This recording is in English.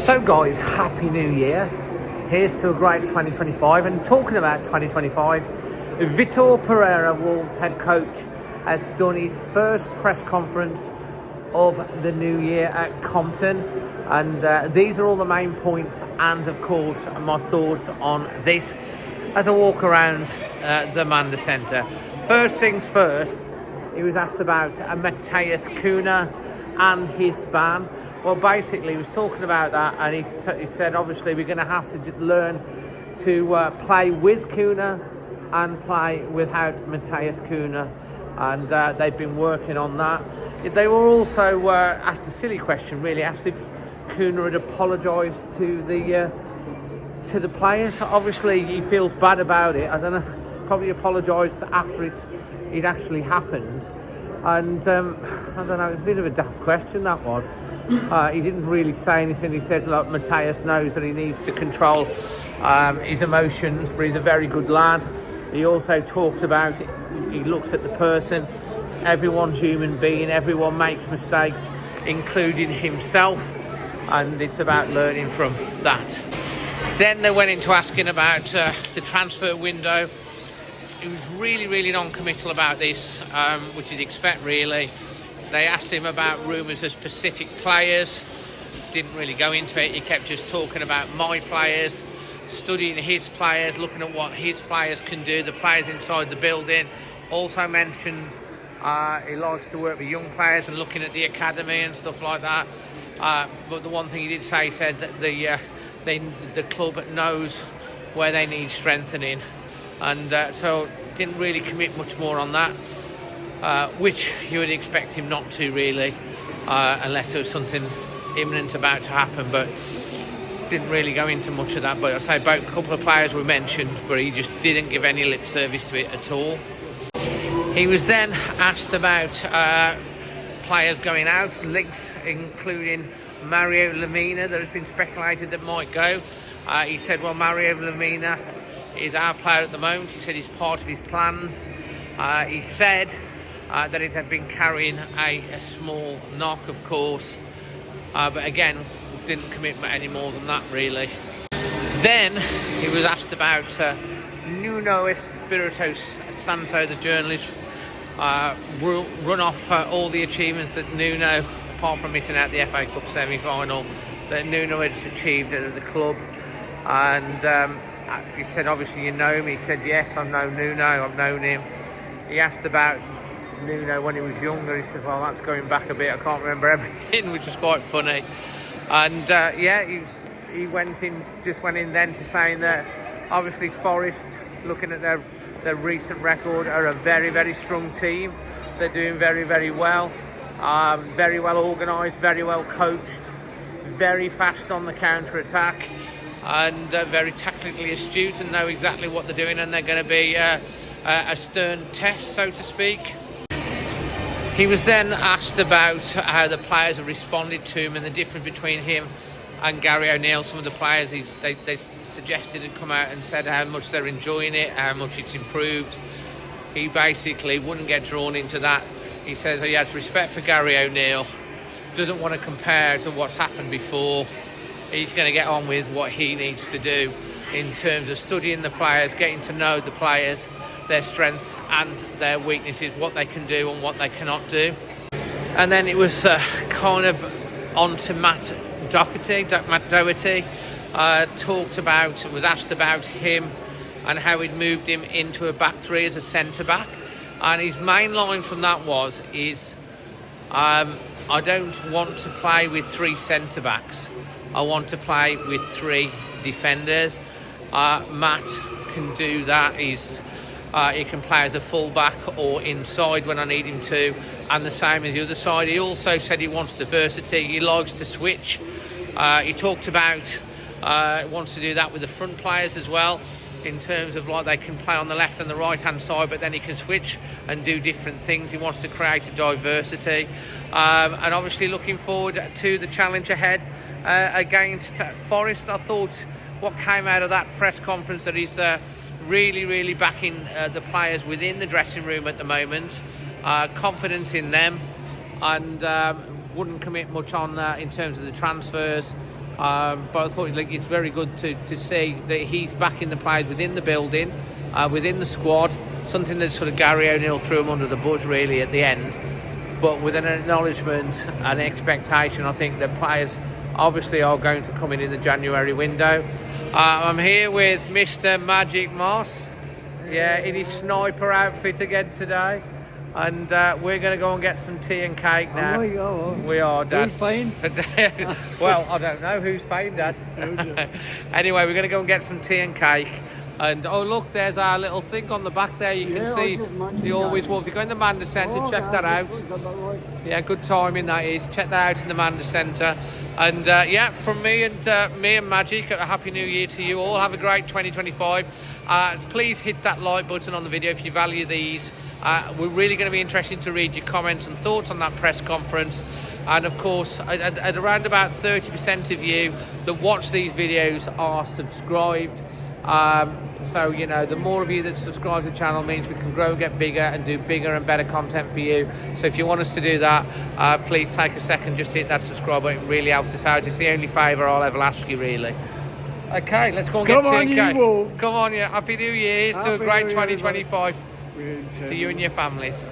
So guys, happy new year. Here's to a great 2025. And talking about 2025, Vitor Pereira, Wolves head coach, has done his first press conference of the new year at Compton, and these are all the main points and of course my thoughts on this as I walk around the Manda Centre. First things first, he was asked about Matheus Cunha and his ban. Well, basically he was talking about that, and he said obviously we're going to have to learn to play with Cunha and play without Matheus Cunha, and they've been working on that. They were also asked a silly question, really, asked if Cunha had apologised to the players. Obviously he feels bad about it. I don't know, probably apologised after it actually happened, and I don't know, it's a bit of a daft question that was. He didn't really say anything. He said, look, Matheus knows that he needs to control his emotions, but he's a very good lad. He also talked about it. He looks at the person. Everyone's human being, everyone makes mistakes, including himself, and it's about learning from that. Then they went into asking about the transfer window. He was really non-committal about this, which you'd expect really. They asked him about rumours of specific players, didn't really go into it. He kept just talking about my players, studying his players, looking at what his players can do, the players inside the building. Also mentioned he likes to work with young players and looking at the academy and stuff like that. But the one thing he did say, he said that the club knows where they need strengthening, and so didn't really commit much more on that. Which you would expect him not to really, unless there was something imminent about to happen, but didn't really go into much of that. But I say about a couple of players were mentioned, but he just didn't give any lip service to it at all. He was then asked about players going out, links including Mario Lemina that has been speculated that might go. He said, well, Mario Lemina is our player at the moment. He said he's part of his plans. He said that it had been carrying a small knock, of course, but again didn't commit any more than that really. Then he was asked about Nuno Espirito Santo, the journalist, run off all the achievements that Nuno, apart from missing out the FA Cup semi-final, that Nuno had achieved at the club. And he said, obviously you know him. He said, yes, I've known Nuno, I've known him. He asked about Nuno when he was younger. He said, well, that's going back a bit, I can't remember everything, which is quite funny. And he went in then to saying that obviously Forest, looking at their recent record, are a very strong team. They're doing very well, very well organised, very well coached, very fast on the counter attack, and very tactically astute and know exactly what they're doing, and they're going to be a stern test, so to speak. He was then asked about how the players have responded to him and the difference between him and Gary O'Neill. Some of the players they suggested had come out and said how much they're enjoying it, how much it's improved. He basically wouldn't get drawn into that. He says he has respect for Gary O'Neill, doesn't want to compare to what's happened before. He's going to get on with what he needs to do in terms of studying the players, getting to know the players, their strengths and their weaknesses, what they can do and what they cannot do. And then it was kind of on to Matt Doherty. Was asked about him and how he'd moved him into a back three as a centre back, and his main line from that is I don't want to play with three centre backs, I want to play with three defenders. Matt can do that. He can play as a full-back or inside when I need him to, and the same as the other side. He also said he wants diversity, he likes to switch. He talked about wants to do that with the front players as well, in terms of like they can play on the left and the right-hand side, but then he can switch and do different things. He wants to create a diversity. And obviously looking forward to the challenge ahead against Forest. I thought what came out of that press conference that he's really backing the players within the dressing room at the moment, confidence in them, and wouldn't commit much on in terms of the transfers. But I thought like it's very good to see that he's backing the players within the building, within the squad. Something that sort of Gary O'Neill threw him under the bus really at the end, but with an acknowledgement and expectation. I think the players obviously are going to come in the January window. I'm here with Mr. Magic Moss, in his sniper outfit again today. And we're going to go and get some tea and cake now. We are, Dad. Who's paying? Well, I don't know who's paying, Dad. Anyway, we're going to go and get some tea and cake. And oh look, there's our little thing on the back there. You can see the Always Wolves. You go in the Manda Centre, check that out. Yeah, good timing that is. Check that out in the Manda Centre. And from me and Magic, a happy new year to you all. Have a great 2025. Please hit that like button on the video if you value these. We're really going to be interested to read your comments and thoughts on that press conference. And of course, at around about 30% of you that watch these videos are subscribed. So, the more of you that subscribe to the channel means we can grow and get bigger and do bigger and better content for you. So if you want us to do that, please take a second just to hit that subscribe button. It really helps us out. It's the only favour I'll ever ask you, really. Okay, let's go and get tea and cake. Come on, Happy New Year. To a great 2025 to you and your families.